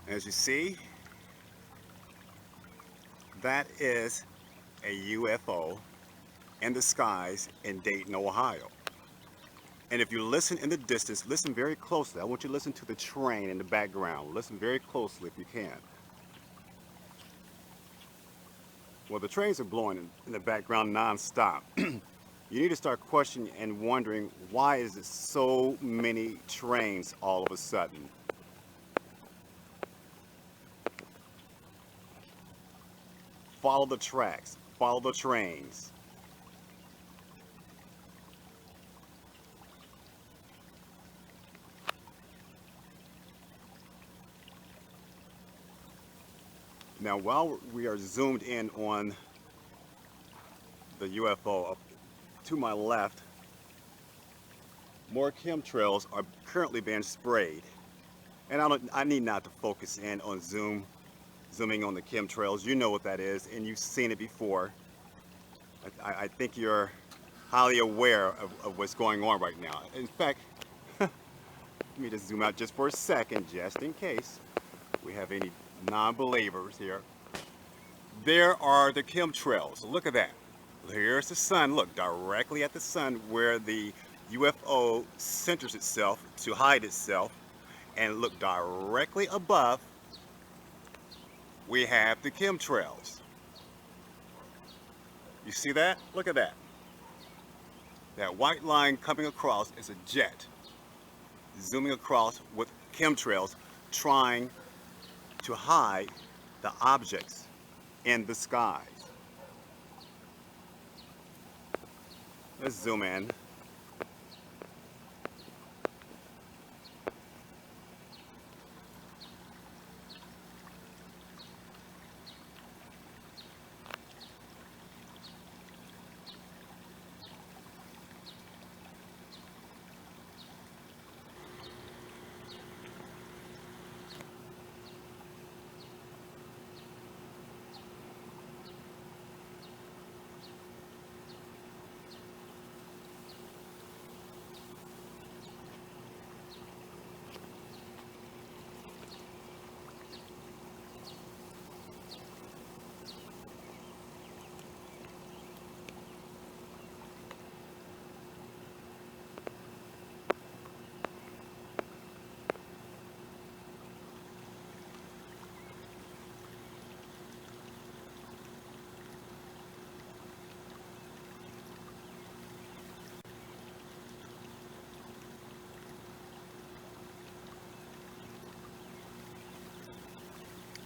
As you see, that is a UFO in the skies in Dayton, Ohio. And if you listen in the distance, listen very closely. I want you to listen to the train in the background. Listen very closely if you can. Well, the trains are blowing in the background nonstop. You need to start questioning and wondering, why is it so many trains all of a sudden? Follow the tracks, follow the trains. Now, while we are zoomed in on the UFO, up to my left, more chemtrails are currently being sprayed. And I need not to focus in on zooming on the chemtrails. You know what that is, and you've seen it before. I think you're highly aware of what's going on right now. In fact, let me just zoom out just for a second, just in case we have any non-believers here. There are the chemtrails. Look at that. Here's the sun. Look, directly at the sun where the UFO centers itself to hide itself. And look, directly above, we have the chemtrails. You see that? Look at that. That white line coming across is a jet zooming across with chemtrails trying to hide the objects in the skies. Let's zoom in.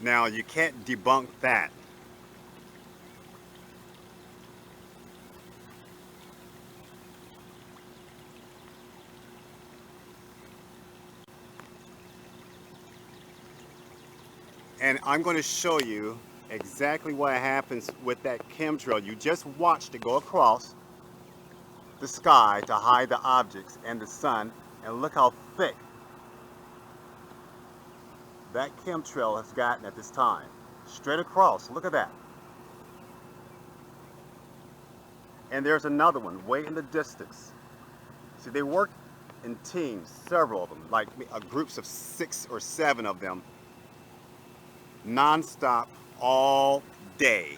Now, you can't debunk that. And I'm going to show you exactly what happens with that chemtrail. You just watched it go across the sky to hide the objects and the sun, and look how thick that chemtrail has gotten at this time. Straight across, look at that. And there's another one way in the distance. See, they work in teams, several of them, like groups of 6 or 7 of them, non-stop all day.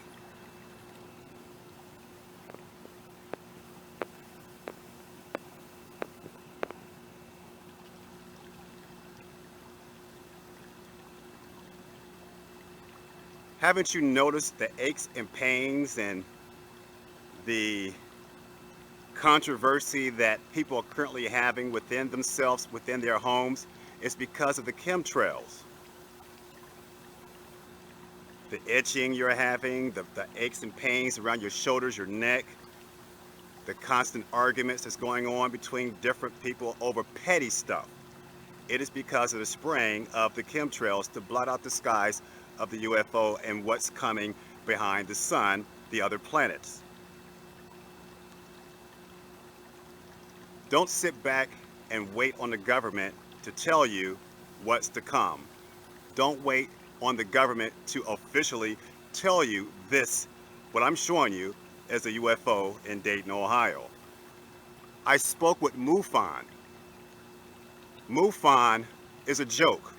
Haven't you noticed the aches and pains and the controversy that people are currently having within themselves, within their homes? It's because of the chemtrails. The itching you're having, the aches and pains around your shoulders, your neck, the constant arguments that's going on between different people over petty stuff. It is because of the spraying of the chemtrails to blot out the skies of the UFO and what's coming behind the sun, the other planets. Don't sit back and wait on the government to tell you what's to come. Don't wait on the government to officially tell you this, what I'm showing you, is a UFO in Dayton, Ohio. I spoke with MUFON. MUFON is a joke.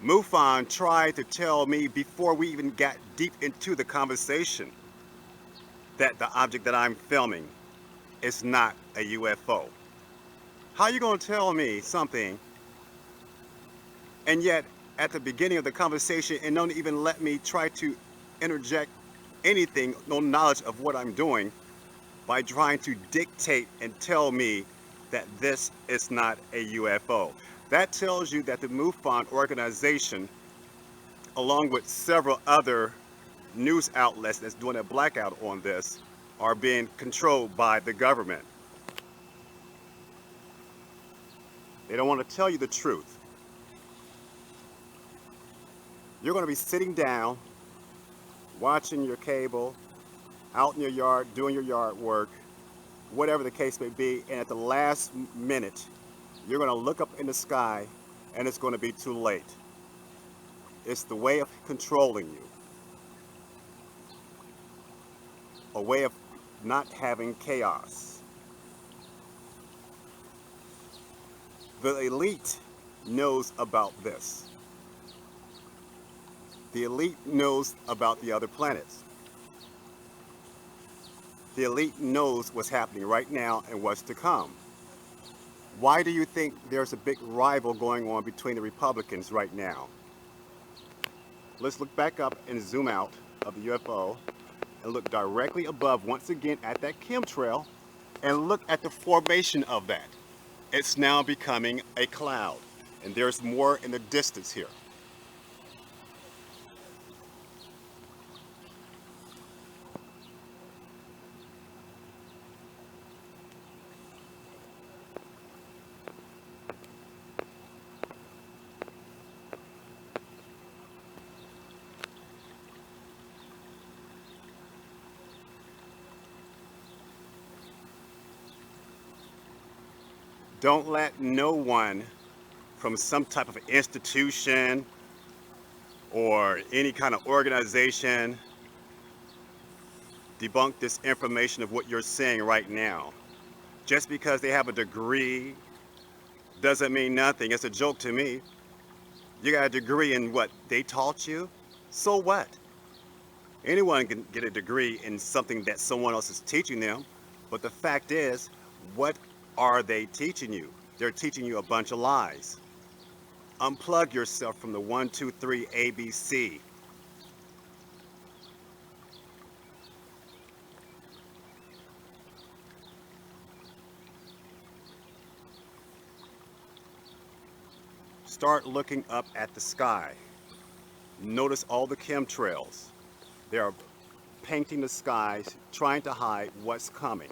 MUFON tried to tell me before we even got deep into the conversation that the object that I'm filming is not a UFO. How are you going to tell me something and yet at the beginning of the conversation and don't even let me try to interject anything, no knowledge of what I'm doing, by trying to dictate and tell me that this is not a UFO? That tells you that the MUFON organization, along with several other news outlets that's doing a blackout on this, are being controlled by the government. They don't want to tell you the truth. You're going to be sitting down, watching your cable, out in your yard, doing your yard work, whatever the case may be, and at the last minute, you're going to look up in the sky and it's going to be too late. It's the way of controlling you, a way of not having chaos. The elite knows about this. The elite knows about the other planets. The elite knows what's happening right now and what's to come. Why do you think there's a big rival going on between the Republicans right now? Let's look back up and zoom out of the UFO and look directly above once again at that chemtrail and look at the formation of that. It's now becoming a cloud, and there's more in the distance here. Don't let no one from some type of institution or any kind of organization debunk this information of what you're saying right now. Just because they have a degree doesn't mean nothing. It's a joke to me. You got a degree in what they taught you? So what? Anyone can get a degree in something that someone else is teaching them, but the fact is, what are they teaching you? They're teaching you a bunch of lies. Unplug yourself from the 1, 2, 3 ABC. Start looking up at the sky. Notice all the chemtrails. They are painting the skies, trying to hide what's coming.